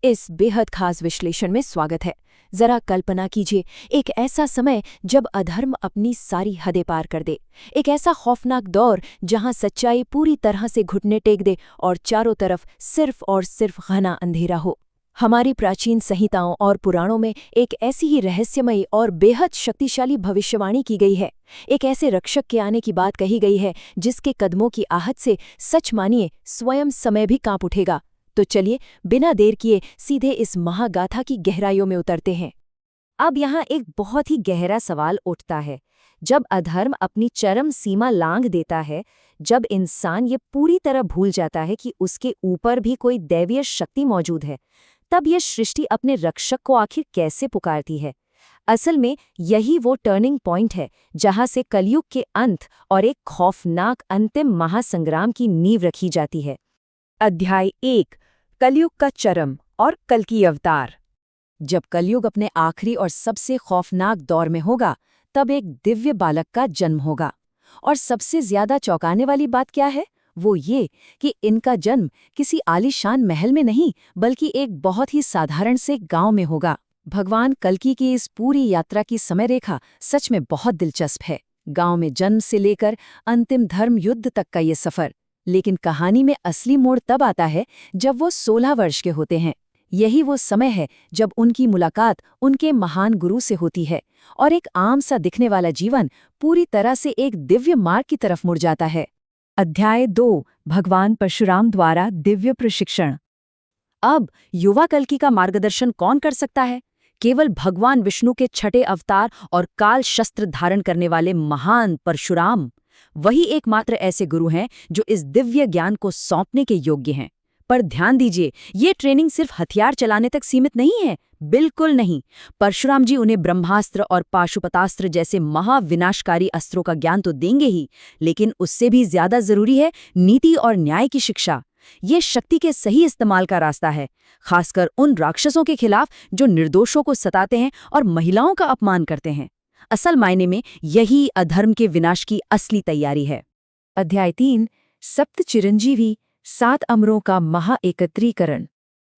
इस बेहद खास विश्लेषण में स्वागत है। जरा कल्पना कीजिए, एक ऐसा समय जब अधर्म अपनी सारी हदें पार कर दे, एक ऐसा खौफनाक दौर जहां सच्चाई पूरी तरह से घुटने टेक दे और चारों तरफ सिर्फ और सिर्फ घना अंधेरा हो। हमारी प्राचीन संहिताओं और पुराणों में एक ऐसी ही रहस्यमयी और बेहद शक्तिशाली भविष्यवाणी की गई है। एक ऐसे रक्षक के आने की बात कही गई है जिसके कदमों की आहट से सच मानिए स्वयं समय भी कांप उठेगा। तो चलिए बिना देर किए सीधे इस महागाथा की गहराइयों में उतरते हैं। अब यहाँ एक बहुत ही गहरा सवाल उठता है। जब अधर्म अपनी चरम सीमा लांघ देता है, जब इंसान ये पूरी तरह भूल जाता है कि उसके ऊपर भी कोई दैवीय शक्ति मौजूद है, तब यह सृष्टि अपने रक्षक को आखिर कैसे पुकारती है? असल में यही वो टर्निंग पॉइंट है जहाँ से कलयुग के अंत और एक खौफनाक अंतिम महासंग्राम की नींव रखी जाती है। अध्याय 1, कलयुग का चरम और कल्कि अवतार। जब कलयुग अपने आखिरी और सबसे खौफनाक दौर में होगा, तब एक दिव्य बालक का जन्म होगा। और सबसे ज्यादा चौंकाने वाली बात क्या है? वो ये कि इनका जन्म किसी आलीशान महल में नहीं, बल्कि एक बहुत ही साधारण से गांव में होगा। भगवान कल्कि की इस पूरी यात्रा की समय रेखा सच में बहुत दिलचस्प है। गांव में जन्म से लेकर अंतिम धर्म युद्ध तक का ये सफर। लेकिन कहानी में असली मोड़ तब आता है जब वो 16 वर्ष के होते हैं। यही वो समय है जब उनकी मुलाकात उनके महान गुरु से होती है और एक आम सा दिखने वाला जीवन पूरी तरह से एक दिव्य मार्ग की तरफ मुड़ जाता है। अध्याय 2, भगवान परशुराम द्वारा दिव्य प्रशिक्षण। अब युवा कल्कि का मार्गदर्शन कौन कर सकता है? केवल भगवान विष्णु के छठे अवतार और काल शस्त्र धारण करने वाले महान परशुराम। वही एकमात्र ऐसे गुरु हैं जो इस दिव्य ज्ञान को सौंपने के योग्य हैं। पर ध्यान दीजिए, ये ट्रेनिंग सिर्फ हथियार चलाने तक सीमित नहीं है। बिल्कुल नहीं। परशुराम जी उन्हें ब्रह्मास्त्र और पाशुपतास्त्र जैसे महाविनाशकारी अस्त्रों का ज्ञान तो देंगे ही, लेकिन उससे भी ज्यादा जरूरी है नीति और न्याय की शिक्षा। ये शक्ति के सही इस्तेमाल का रास्ता है, खासकर उन राक्षसों के खिलाफ जो निर्दोषों को सताते हैं और महिलाओं का अपमान करते हैं। असल मायने में यही अधर्म के विनाश की असली तैयारी है। अध्याय 3, सप्त चिरंजीवी, 7 अमरों का महाएकत्रीकरण।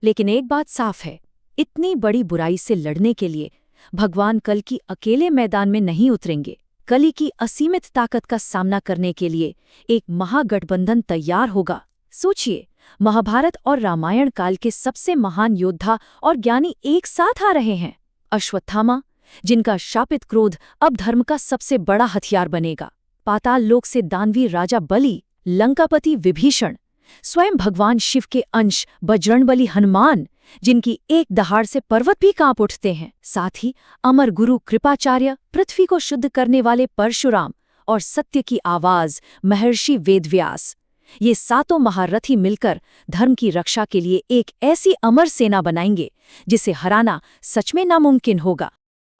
लेकिन एक बात साफ है, इतनी बड़ी बुराई से लड़ने के लिए भगवान कल्कि अकेले मैदान में नहीं उतरेंगे। कलि की असीमित ताकत का सामना करने के लिए एक महागठबंधन तैयार होगा। सोचिए, महाभारत और रामायण काल के सबसे महान योद्धा और ज्ञानी एक साथ आ रहे हैं। अश्वत्थामा, जिनका शापित क्रोध अब धर्म का सबसे बड़ा हथियार बनेगा। पाताल लोक से दानवी राजा बलि, लंकापति विभीषण, स्वयं भगवान शिव के अंश बजरंगबली हनुमान, जिनकी एक दहाड़ से पर्वत भी कांप उठते हैं। साथ ही अमर गुरु कृपाचार्य, पृथ्वी को शुद्ध करने वाले परशुराम और सत्य की आवाज महर्षि वेदव्यास। ये 7 महारथी मिलकर धर्म की रक्षा के लिए एक ऐसी अमर सेना बनाएंगे जिसे हराना सच में नामुमकिन होगा।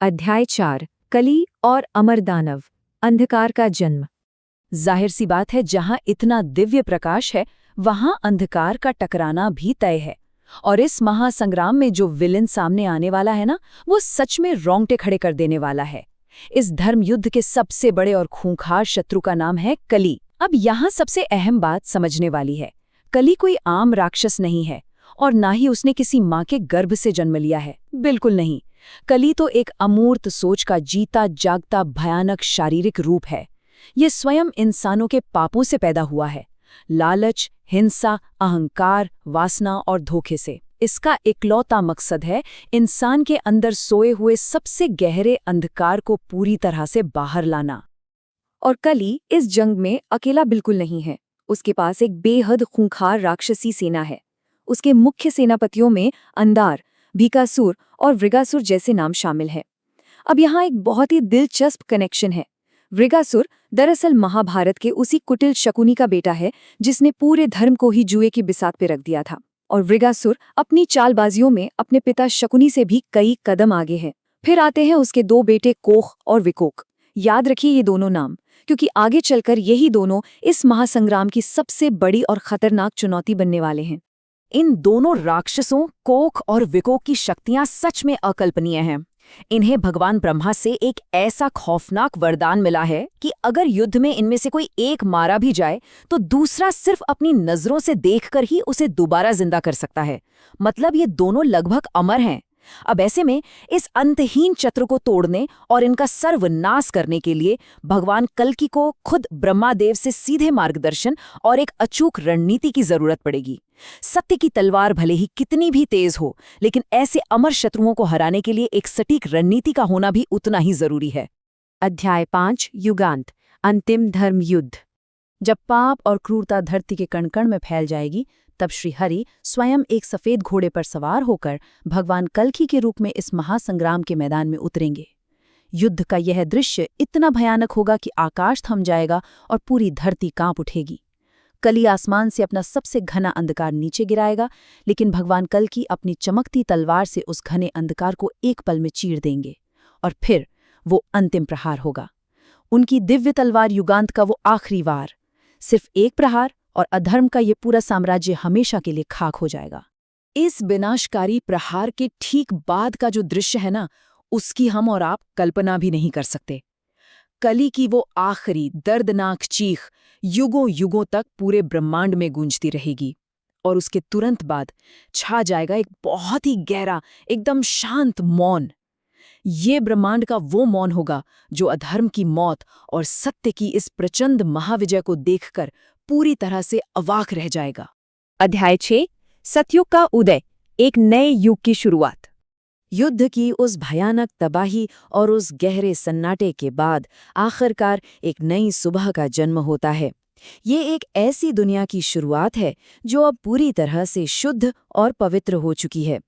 अध्याय 4, कलि और अमर दानव, अंधकार का जन्म। जाहिर सी बात है, जहां इतना दिव्य प्रकाश है वहां अंधकार का टकराना भी तय है। और इस महासंग्राम में जो विलेन सामने आने वाला है ना, वो सच में रोंगटे खड़े कर देने वाला है। इस धर्म युद्ध के सबसे बड़े और खूंखार शत्रु का नाम है कलि। अब यहाँ सबसे अहम बात समझने वाली है, कलि कोई आम राक्षस नहीं है और ना ही उसने किसी माँ के गर्भ से जन्म लिया है। बिल्कुल नहीं। कलि तो एक अमूर्त सोच का जीता जागता भयानक शारीरिक रूप है। ये स्वयं इंसानों के पापों से पैदा हुआ है, लालच, हिंसा, अहंकार, वासना और धोखे से। इसका इकलौता मकसद है इंसान के अंदर सोए हुए सबसे गहरे अंधकार को पूरी तरह से बाहर लाना। और कलि इस जंग में अकेला बिल्कुल नहीं है। उसके पास एक बेहद खूंखार राक्षसी सेना है। उसके मुख्य सेनापतियों में अंधार, भीकासुर और वृगासुर जैसे नाम शामिल हैं। अब यहाँ एक बहुत ही दिलचस्प कनेक्शन है। वृगासुर दरअसल महाभारत के उसी कुटिल शकुनी का बेटा है जिसने पूरे धर्म को ही जुए की बिसात पे रख दिया था। और वृगासुर अपनी चालबाजियों में अपने पिता शकुनी से भी कई कदम आगे है। फिर आते हैं उसके 2 बेटे कोख और विकोक। याद रखिए ये दोनों नाम, क्योंकि आगे चलकर यही दोनों इस महासंग्राम की सबसे बड़ी और खतरनाक चुनौती बनने वाले हैं। इन दोनों राक्षसों कोख और विकोक की शक्तियां सच में अकल्पनीय हैं। इन्हें भगवान ब्रह्मा से एक ऐसा खौफनाक वरदान मिला है कि अगर युद्ध में इनमें से कोई एक मारा भी जाए तो दूसरा सिर्फ अपनी नजरों से देखकर ही उसे दोबारा जिंदा कर सकता है। मतलब ये दोनों लगभग अमर हैं। अब ऐसे में इस अंतहीन चक्र को तोड़ने और इनका सर्वनाश करने के लिए भगवान कल्कि को खुद ब्रह्मादेव से सीधे मार्गदर्शन और एक अचूक रणनीति की जरूरत पड़ेगी। सत्य की तलवार भले ही कितनी भी तेज हो, लेकिन ऐसे अमर शत्रुओं को हराने के लिए एक सटीक रणनीति का होना भी उतना ही जरूरी है। अध्याय 5 युगांत अंतिम धर्म युद्ध। जब पाप और क्रूरता धरती के कण-कण में फैल जाएगी, तब श्रीहरि स्वयं एक सफेद घोड़े पर सवार होकर भगवान कल्कि के रूप में इस महासंग्राम के मैदान में उतरेंगे। युद्ध का यह दृश्य इतना भयानक होगा कि आकाश थम जाएगा और पूरी धरती कांप उठेगी। कली आसमान से अपना सबसे घना अंधकार नीचे गिराएगा, लेकिन भगवान कल्कि अपनी चमकती तलवार से उस घने अंधकार को एक पल में चीर देंगे और फिर वो अंतिम प्रहार होगा। उनकी दिव्य तलवार युगांत का वो आखिरी वार। सिर्फ एक प्रहार और अधर्म का ये पूरा साम्राज्य हमेशा के लिए खाक हो जाएगा। इस विनाशकारी प्रहार के ठीक बाद का जो दृश्य है ना, उसकी हम और आप कल्पना भी नहीं कर सकते। कली की वो आखिरी दर्दनाक चीख युगों युगों तक पूरे ब्रह्मांड में गूंजती रहेगी और उसके तुरंत बाद छा जाएगा एक बहुत ही गहरा, एकदम शांत मौन। ये ब्रह्मांड का वो मौन होगा जो अधर्म की मौत और सत्य की इस प्रचंड महाविजय को देखकर पूरी तरह से अवाक रह जाएगा। अध्याय 6 सतयुग का उदय, एक नए युग की शुरुआत। युद्ध की उस भयानक तबाही और उस गहरे सन्नाटे के बाद आखिरकार एक नई सुबह का जन्म होता है। ये एक ऐसी दुनिया की शुरुआत है जो अब पूरी तरह से शुद्ध और पवित्र हो चुकी है।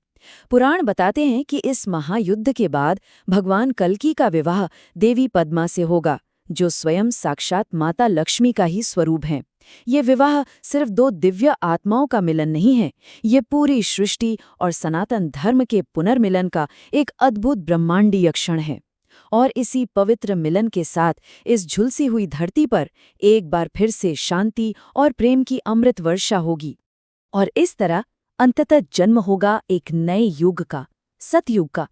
पुराण बताते हैं कि इस महायुद्ध के बाद भगवान कल्कि का विवाह देवी पद्मा से होगा, जो स्वयं साक्षात माता लक्ष्मी का ही स्वरूप हैं। ये विवाह सिर्फ दो दिव्य आत्माओं का मिलन नहीं है, ये पूरी सृष्टि और सनातन धर्म के पुनर्मिलन का एक अद्भुत ब्रह्मांडीय क्षण है। और इसी पवित्र मिलन के साथ इस झुलसी हुई धरती पर एक बार फिर से शांति और प्रेम की अमृत वर्षा होगी। और इस तरह अंततः जन्म होगा एक नए युग का, सतयुग का।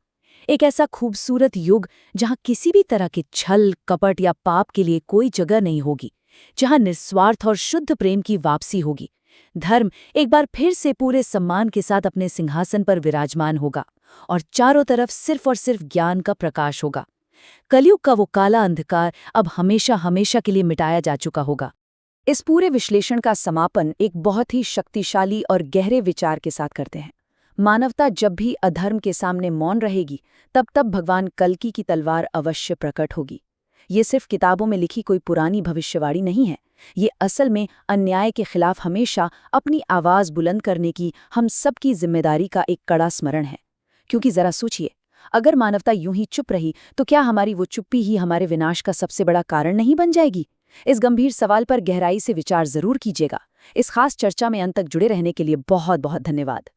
एक ऐसा खूबसूरत युग जहां किसी भी तरह के छल, कपट या पाप के लिए कोई जगह नहीं होगी, जहां निस्वार्थ और शुद्ध प्रेम की वापसी होगी। धर्म एक बार फिर से पूरे सम्मान के साथ अपने सिंहासन पर विराजमान होगा और चारों तरफ सिर्फ और सिर्फ ज्ञान का प्रकाश होगा। कलयुग का वो काला अंधकार अब हमेशा हमेशा के लिए मिटाया जा चुका होगा। इस पूरे विश्लेषण का समापन एक बहुत ही शक्तिशाली और गहरे विचार के साथ करते हैं। मानवता जब भी अधर्म के सामने मौन रहेगी, तब तब भगवान कल्कि की तलवार अवश्य प्रकट होगी। ये सिर्फ किताबों में लिखी कोई पुरानी भविष्यवाणी नहीं है, ये असल में अन्याय के खिलाफ हमेशा अपनी आवाज़ बुलंद करने की हम सबकी जिम्मेदारी का एक कड़ा स्मरण है। क्योंकि जरा सोचिए, अगर मानवता यूं ही चुप रही तो क्या हमारी वो चुप्पी ही हमारे विनाश का सबसे बड़ा कारण नहीं बन जाएगी? इस गंभीर सवाल पर गहराई से विचार जरूर कीजिएगा। इस खास चर्चा में अंत तक जुड़े रहने के लिए बहुत बहुत धन्यवाद।